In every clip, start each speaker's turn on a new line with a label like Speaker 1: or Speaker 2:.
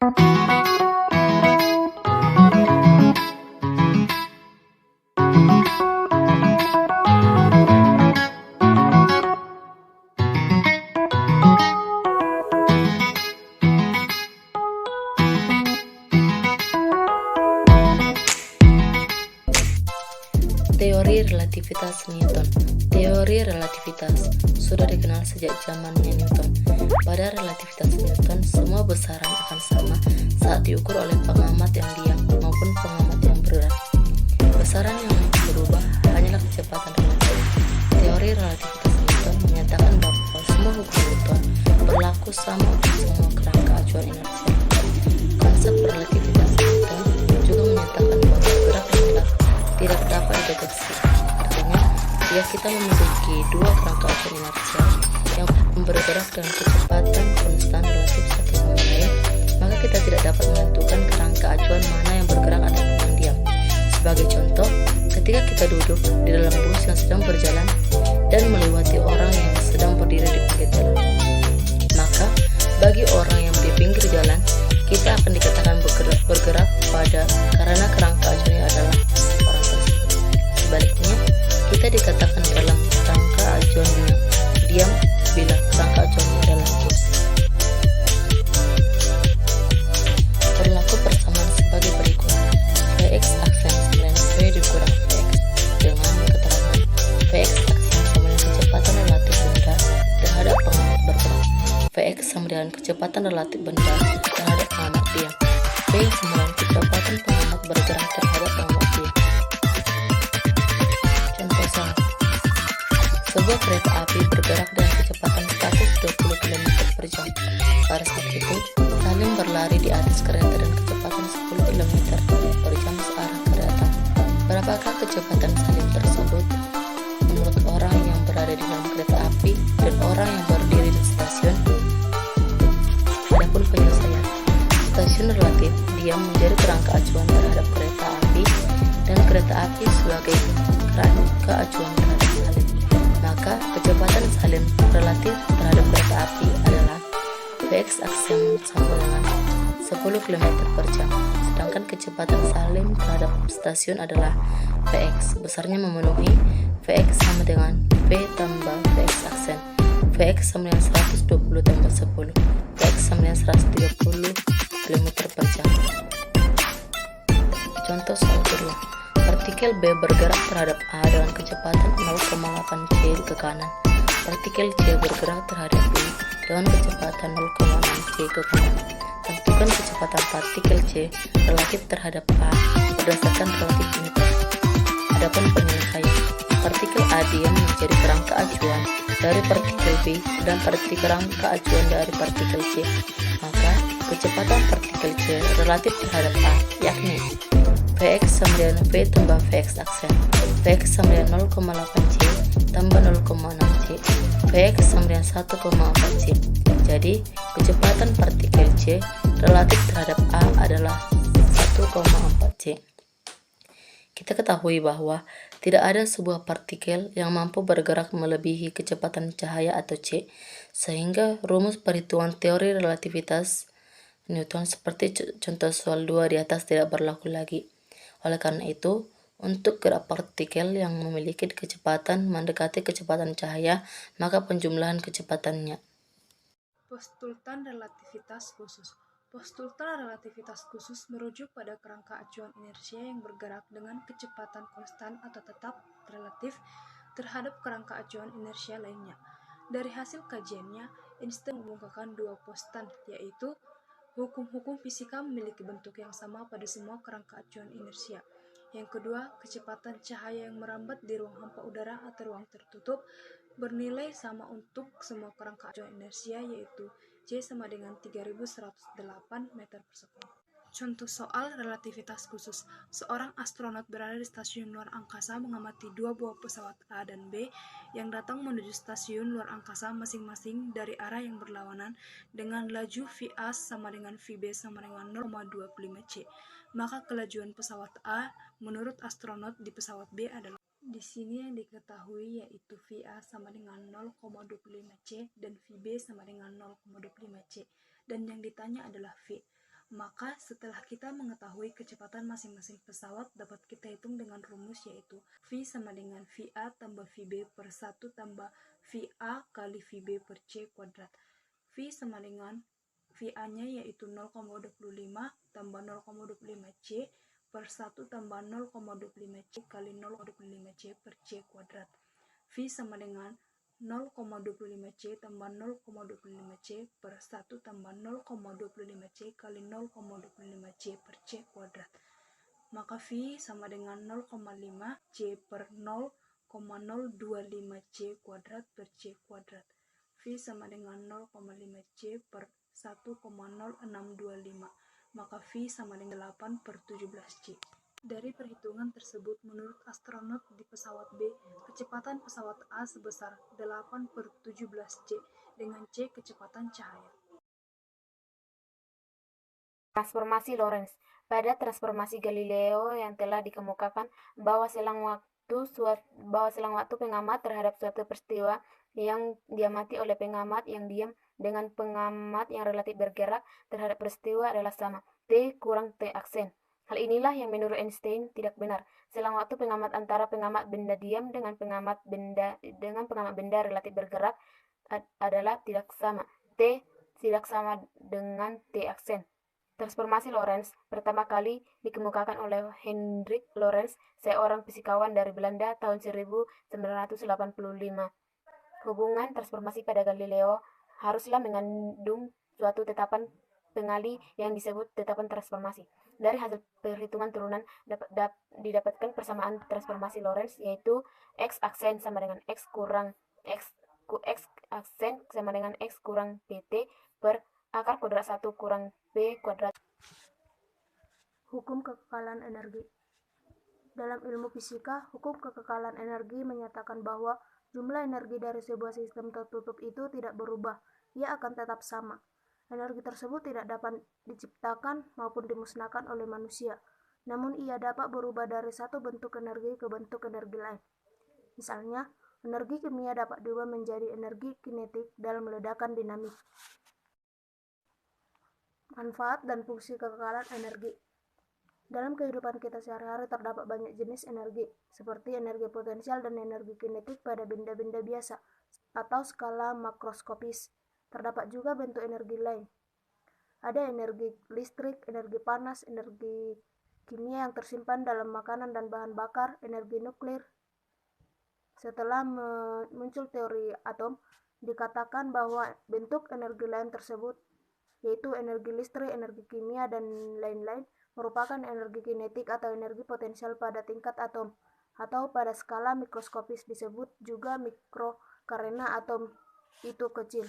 Speaker 1: Teori relativitas Newton. Teori relativitas sudah dikenal sejak zamannya Newton. Pada relativitas Newton, semua besaran akan sama saat diukur oleh pengamat yang diam maupun pengamat yang bergerak. Besaran yang berubah hanyalah kecepatan relatif. Teori relativitas Newton menyatakan bahwa semua hukum Newton berlaku sama untuk semua kerangka acuan inersia. Konsep relativitas Newton juga menyatakan bahwa gerak rendah tidak dapat dideteksi. Artinya, jika kita memiliki dua kerangka acuan inersia yang bergerak dengan kecepatan konstan relatif satu sama lain, maka kita tidak dapat menentukan kerangka acuan mana yang bergerak atau yang diam. Sebagai contoh, ketika kita duduk di dalam bus yang sedang berjalan dan melewati orang yang sedang berdiri di pinggir jalan, maka bagi orang yang di pinggir jalan, kita akan dikatakan bergerak karena kerangka acuannya adalah orang tersebut. Sebaliknya, kita dikatakan dalam kerangka acuannya diam bila kerangka acuannya adalah aktif. Berlaku persamaan sebagai berikut. Vx aksen sama dengan V dikurang Vx dengan keterangan Vx aksen sama dengan kecepatan relatif benda terhadap pengamat bergerak. Vx sama dengan kecepatan relatif benda terhadap pengamat diam. V sama dengan kecepatan pengamat bergerak terhadap pengamat diam. Contoh salah. Sebuah kereta api bergerak dengan kecepatan 120 km per jam. Pada saat itu, Salim berlari di atas kereta dengan kecepatan 10 km per jam searah kereta. Berapakah kecepatan Salim tersebut menurut orang yang berada di dalam kereta api dan orang yang berdiri di stasiun? Adapun penyelesaian, stasiun relatif diam menjadi kerangka acuan terhadap kereta api dan kereta api sebagai kerangka acuan terhadap Salim. Maka kecepatan Salim relatif terhadap kereta api adalah Vx aksen sama dengan 10 km per jam, sedangkan kecepatan Salim terhadap stasiun adalah Vx, besarnya memenuhi Vx sama dengan V tambah Vx aksen. Vx sama dengan 120 tambah 10, Vx sama dengan 130 km per jam. Contoh soal kedua. Partikel B bergerak terhadap A dengan kecepatan 0,8 c ke kanan. Partikel C bergerak terhadap B dengan kecepatan 0,6 c ke kanan. Tentukan kecepatan partikel C relatif terhadap A berdasarkan relativinitas. Adapun penyelesaian, partikel A diam menjadi kerangka acuan dari partikel B dan kerangka acuan dari partikel C. Maka kecepatan partikel C relatif terhadap A yakni Vx sama dengan V tambah Vx aksen. Vx sama dengan 0,8 c tambah 0,6 c. Vx sama dengan 1,4 c. Jadi, kecepatan partikel C relatif terhadap A adalah 1,4 c. Kita ketahui bahwa tidak ada sebuah partikel yang mampu bergerak melebihi kecepatan cahaya atau c, sehingga rumus perhitungan teori relativitas Newton seperti contoh soal 2 di atas tidak berlaku lagi. Oleh karena itu, untuk gerak partikel yang memiliki kecepatan mendekati kecepatan cahaya, maka penjumlahan kecepatannya.
Speaker 2: Postultan relativitas khusus. Postultan relativitas khusus merujuk pada kerangka acuan inersia yang bergerak dengan kecepatan konstan atau tetap relatif terhadap kerangka acuan inersia lainnya. Dari hasil kajiannya, Einstein mengemukakan dua postan, yaitu hukum-hukum fisika memiliki bentuk yang sama pada semua kerangka acuan inersia. Yang kedua, kecepatan cahaya yang merambat di ruang hampa udara atau ruang tertutup bernilai sama untuk semua kerangka acuan inersia, yaitu C sama dengan 3108 meter per sekund. Contoh soal relativitas khusus. Seorang astronot berada di stasiun luar angkasa mengamati dua buah pesawat A dan B yang datang menuju stasiun luar angkasa masing-masing dari arah yang berlawanan dengan laju VA sama dengan VB sama dengan 0,25 c. Maka kelajuan pesawat A menurut astronot di pesawat B adalah di sini yang diketahui yaitu VA sama dengan 0,25 c dan VB sama dengan 0,25 c, dan yang ditanya adalah V. Maka setelah kita mengetahui kecepatan masing-masing pesawat, dapat kita hitung dengan rumus yaitu V sama dengan VA tambah VB per 1 tambah VA kali VB per C kuadrat. V sama dengan VA-nya yaitu 0,25 tambah 0,25 C per 1 tambah 0,25 C kali 0,25 C per C kuadrat. V sama dengan 0,25 C tambah 0,25 C per 1 tambah 0,25 C kali 0,25 C per C kuadrat. Maka V sama dengan 0,5 C per 0,025 C kuadrat per C kuadrat. V sama dengan 0,5 C per 1,0625. Maka V sama dengan 8 per 17 C. Dari perhitungan tersebut, menurut astronot di pesawat B, kecepatan pesawat A sebesar 8 per 17 C dengan C kecepatan cahaya.
Speaker 3: Transformasi Lorentz. Pada transformasi Galileo yang telah dikemukakan bahwa selang waktu pengamat terhadap suatu peristiwa yang diamati oleh pengamat yang diam dengan pengamat yang relatif bergerak terhadap peristiwa adalah sama, T kurang T aksen. Hal inilah yang menurut Einstein tidak benar. Selang waktu pengamat antara pengamat benda diam dengan pengamat benda relatif bergerak adalah tidak sama. T tidak sama dengan T aksen. Transformasi Lorentz pertama kali dikemukakan oleh Hendrik Lorentz, seorang fisikawan dari Belanda tahun 1985. Hubungan transformasi pada Galileo haruslah mengandung suatu tetapan pengali yang disebut tetapan transformasi. Dari hasil perhitungan turunan didapatkan persamaan transformasi Lorentz, yaitu X aksen sama dengan X aksen sama dengan X kurang PT per akar kuadrat 1 kurang P kuadrat.
Speaker 4: Hukum kekekalan energi. Dalam ilmu fisika, hukum kekekalan energi menyatakan bahwa jumlah energi dari sebuah sistem tertutup itu tidak berubah, ia akan tetap sama. Energi tersebut tidak dapat diciptakan maupun dimusnahkan oleh manusia, namun ia dapat berubah dari satu bentuk energi ke bentuk energi lain. Misalnya, energi kimia dapat diubah menjadi energi kinetik dalam ledakan dinamik. Manfaat dan fungsi kekekalan energi. Dalam kehidupan kita sehari-hari terdapat banyak jenis energi, seperti energi potensial dan energi kinetik pada benda-benda biasa atau skala makroskopis. Terdapat juga bentuk energi lain. Ada energi listrik, energi panas, energi kimia yang tersimpan dalam makanan dan bahan bakar, energi nuklir. Setelah muncul teori atom, dikatakan bahwa bentuk energi lain tersebut, yaitu energi listrik, energi kimia, dan lain-lain, merupakan energi kinetik atau energi potensial pada tingkat atom, atau pada skala mikroskopis disebut juga mikro karena atom itu kecil.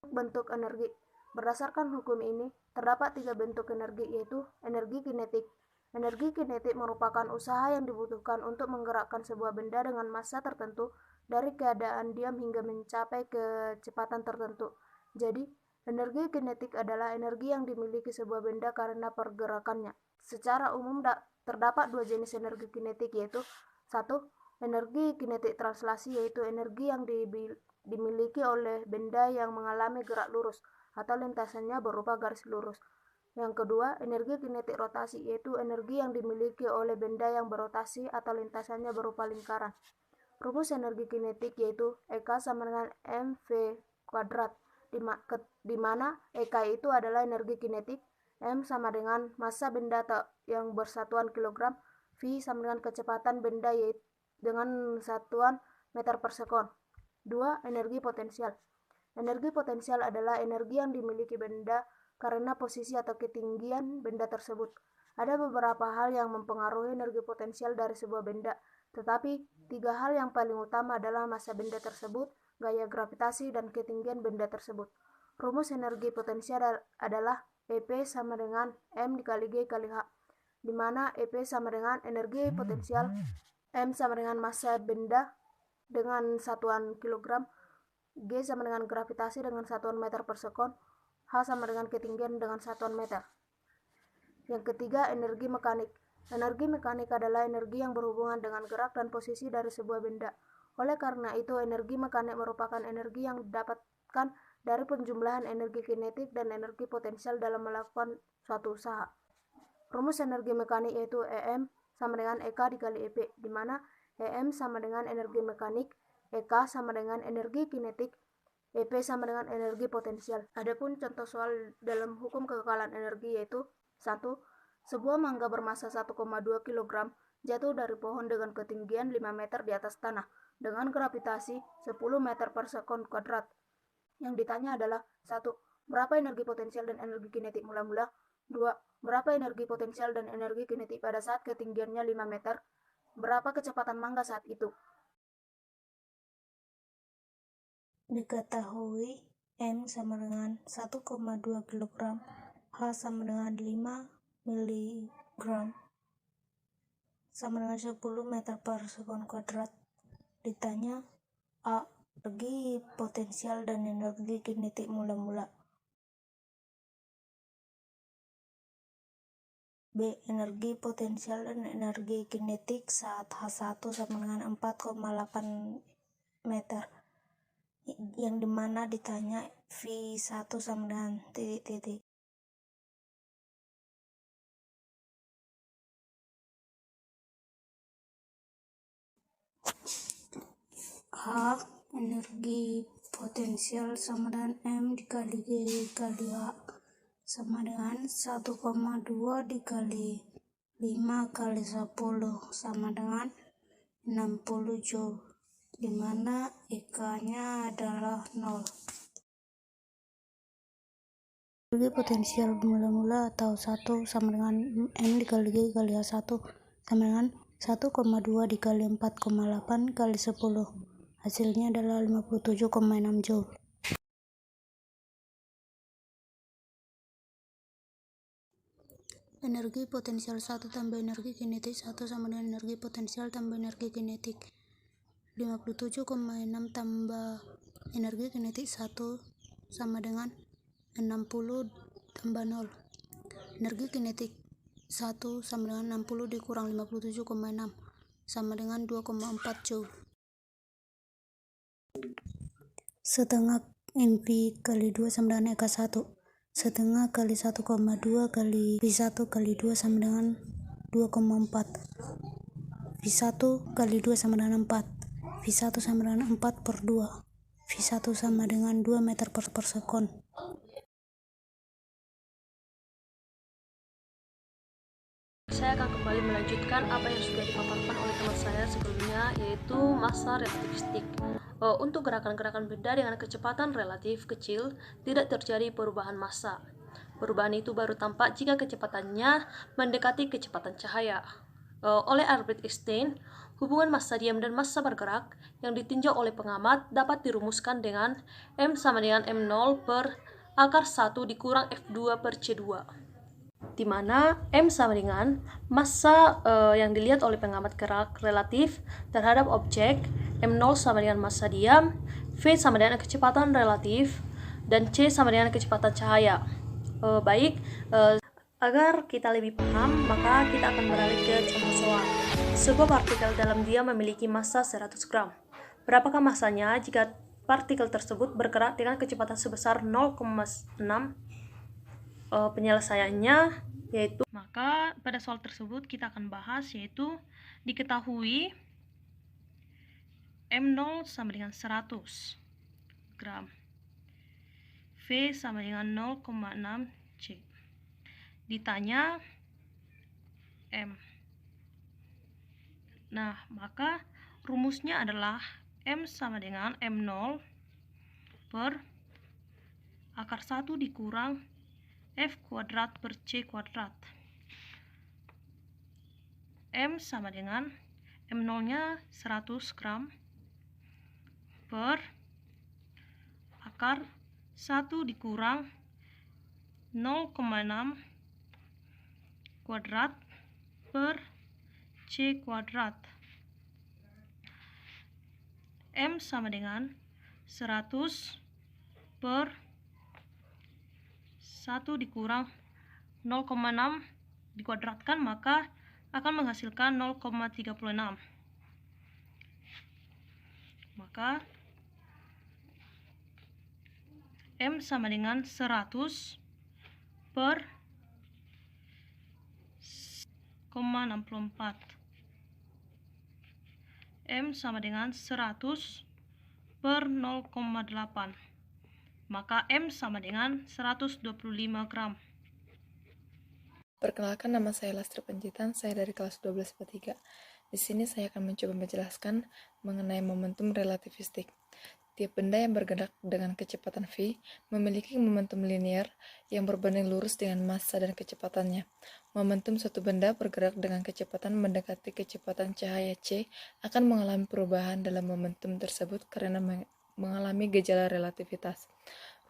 Speaker 4: Bentuk energi. Berdasarkan hukum ini, terdapat 3 bentuk energi, yaitu energi kinetik. Energi kinetik merupakan usaha yang dibutuhkan untuk menggerakkan sebuah benda dengan massa tertentu dari keadaan diam hingga mencapai kecepatan tertentu. Jadi, energi kinetik adalah energi yang dimiliki sebuah benda karena pergerakannya. Secara umum terdapat 2 jenis energi kinetik, yaitu 1. Energi kinetik translasi, yaitu energi yang dimiliki oleh benda yang mengalami gerak lurus atau lintasannya berupa garis lurus. Yang kedua, energi kinetik rotasi, yaitu energi yang dimiliki oleh benda yang berotasi atau lintasannya berupa lingkaran. Rumus energi kinetik yaitu EK sama dengan mv kuadrat, di mana EK itu adalah energi kinetik, M sama dengan massa benda yang bersatuan kilogram, V sama dengan kecepatan benda yaitu dengan satuan meter per sekon. 2. Energi potensial. Energi potensial adalah energi yang dimiliki benda karena posisi atau ketinggian benda tersebut. Ada beberapa hal yang mempengaruhi energi potensial dari sebuah benda, tetapi 3 hal yang paling utama adalah massa benda tersebut, gaya gravitasi, dan ketinggian benda tersebut. Rumus energi potensial adalah EP sama dengan M dikali G kali H, di mana EP sama dengan energi potensial, M sama dengan massa benda dengan satuan kilogram, G sama dengan gravitasi dengan satuan meter per sekon, H sama dengan ketinggian dengan satuan meter. Yang ketiga, energi mekanik. Energi mekanik adalah energi yang berhubungan dengan gerak dan posisi dari sebuah benda. Oleh karena itu, energi mekanik merupakan energi yang didapatkan dari penjumlahan energi kinetik dan energi potensial dalam melakukan suatu usaha. Rumus energi mekanik yaitu EM sama dengan EK dikali EP, di mana EM sama dengan energi mekanik, EK sama dengan energi kinetik, EP sama dengan energi potensial. Adapun contoh soal dalam hukum kekekalan energi yaitu 1. Sebuah mangga bermassa 1,2 kg jatuh dari pohon dengan ketinggian 5 meter di atas tanah dengan gravitasi 10 meter per sekon kuadrat. Yang ditanya adalah 1. Berapa energi potensial dan energi kinetik mula-mula? 2. Berapa energi potensial dan energi kinetik pada saat ketinggiannya 5 meter? Berapa kecepatan mangga saat itu?
Speaker 5: Diketahui M sama dengan 1,2 kg, H sama dengan 5 mg, sama dengan 10 meter per sekon kuadrat. Ditanya A. Energi potensial dan energi kinetik mula-mula. B. Energi potensial dan energi kinetik saat H1 sama dengan 4,8 meter, yang dimana ditanya V1 sama dengan titik-titik. H. Energi potensial sama dengan M dikali G dikali H sama dengan 1,2 dikali 5 kali 10 sama dengan 60 Joule, dimana EK-nya adalah 0. Energi potensial mula-mula atau 1 sama dengan M dikali G dikali H1 sama dengan 1,2 dikali 4,8 kali 10. Hasilnya adalah 57,6 Joule. Energi potensial 1 tambah energi kinetik 1 sama dengan energi potensial tambah energi kinetik. 57,6 tambah energi kinetik 1 sama dengan 60 tambah 0. Energi kinetik 1 sama dengan 60 dikurang 57,6 sama dengan 2,4 Joule. Setengah NV kali 2 sama dengan EK1. Setengah kali 1,2 kali V1 kali 2 sama dengan 2,4. V1 kali 2 sama dengan 4. V1 sama dengan 4 per 2. V1 sama dengan 2 meter per sekon.
Speaker 1: Saya akan kembali melanjutkan apa yang sudah dipaparkan oleh teman saya sebelumnya, yaitu massa relativistik. Untuk gerakan-gerakan benda dengan kecepatan relatif kecil, tidak terjadi perubahan massa. Perubahan itu baru tampak jika kecepatannya mendekati kecepatan cahaya. Oleh Albert Einstein, hubungan massa diam dan massa bergerak yang ditinjau oleh pengamat dapat dirumuskan dengan M sama dengan M0 per akar 1 dikurang F2 per C2. Di mana M sama dengan massa yang dilihat oleh pengamat gerak relatif terhadap objek, M0 sama dengan massa diam, V sama dengan kecepatan relatif, dan C sama dengan kecepatan cahaya. Agar kita lebih paham, maka kita akan beralih ke contoh soal. Sebuah partikel dalam dia memiliki massa 100 gram. Berapakah massanya jika partikel tersebut bergerak dengan kecepatan sebesar 0,6? Penyelesaiannya yaitu, maka pada soal tersebut kita akan bahas yaitu diketahui M0 sama dengan 100 gram, V sama dengan 0,6 C. Ditanya M. Nah, maka rumusnya adalah M sama dengan M0 per akar 1 dikurang F kuadrat per C kuadrat. M sama dengan M0-nya 100 gram per akar 1 dikurang 0,6 kuadrat per C kuadrat. M sama dengan 100 per 1 dikurang 0,6 dikuadratkan, maka akan menghasilkan 0,36. Maka
Speaker 6: M sama dengan 100 per 0,64. M sama dengan 100 per 0,8. Maka M sama dengan 125 gram.
Speaker 7: Perkenalkan, nama saya Lastri Panjitan, saya dari kelas 12 IPA 3. Di sini saya akan mencoba menjelaskan mengenai momentum relativistik. Tiap benda yang bergerak dengan kecepatan v memiliki momentum linear yang berbanding lurus dengan massa dan kecepatannya. Momentum suatu benda bergerak dengan kecepatan mendekati kecepatan cahaya c akan mengalami perubahan dalam momentum tersebut karena mengalami gejala relativitas.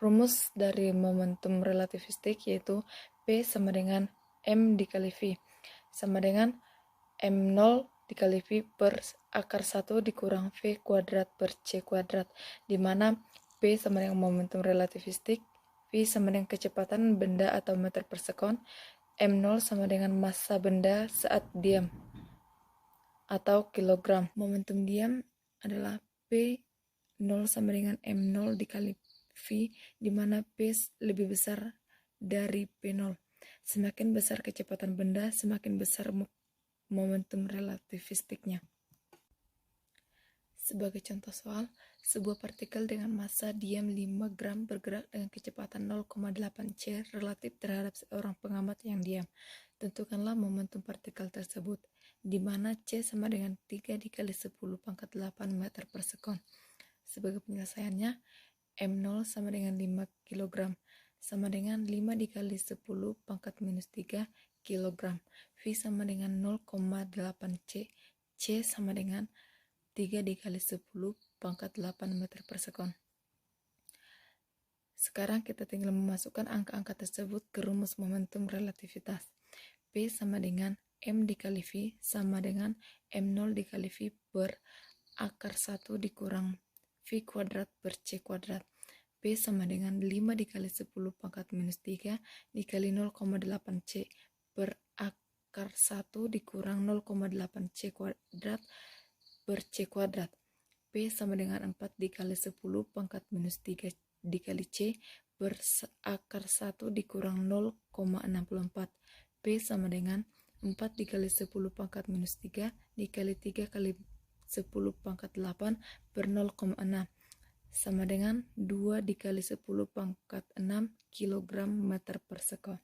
Speaker 7: Rumus dari momentum relativistik yaitu P sama dengan M dikali V sama dengan M0 dikali V per akar 1 dikurang V kuadrat per C kuadrat, di mana P sama dengan momentum relativistik, V sama dengan kecepatan benda atau meter per sekon, M0 sama dengan massa benda saat diam atau kilogram. Momentum diam adalah P0 sama dengan M0 dikali V, di mana P lebih besar dari P0. Semakin besar kecepatan benda, semakin besar momentum relativistiknya. Sebagai contoh soal, sebuah partikel dengan massa diam 5 gram bergerak dengan kecepatan 0,8 c relatif terhadap seorang pengamat yang diam. Tentukanlah momentum partikel tersebut, di mana c sama dengan 3 dikali 10 pangkat 8 meter per sekon. Sebagai penyelesaiannya, M0 sama dengan 5 kg, sama dengan 5 dikali 10 pangkat minus 3 kg. V sama dengan 0,8 C. C sama dengan 3 dikali 10 pangkat 8 meter per sekon. Sekarang kita tinggal memasukkan angka-angka tersebut ke rumus momentum relativitas. P sama dengan M dikali V sama dengan M0 dikali V per akar 1 dikurang V kuadrat per C kuadrat. P sama dengan 5 dikali 10 pangkat minus 3 dikali 0,8 C per akar 1 dikurang 0,8 C kuadrat per C kuadrat. P sama dengan 4 dikali 10 pangkat minus 3 dikali C per akar 1 dikurang 0,64. P sama dengan 4 dikali 10 pangkat minus 3 dikali 3 kali 10 pangkat 8 per 0,6 sama dengan 2 dikali 10 pangkat 6 kg meter per sekon.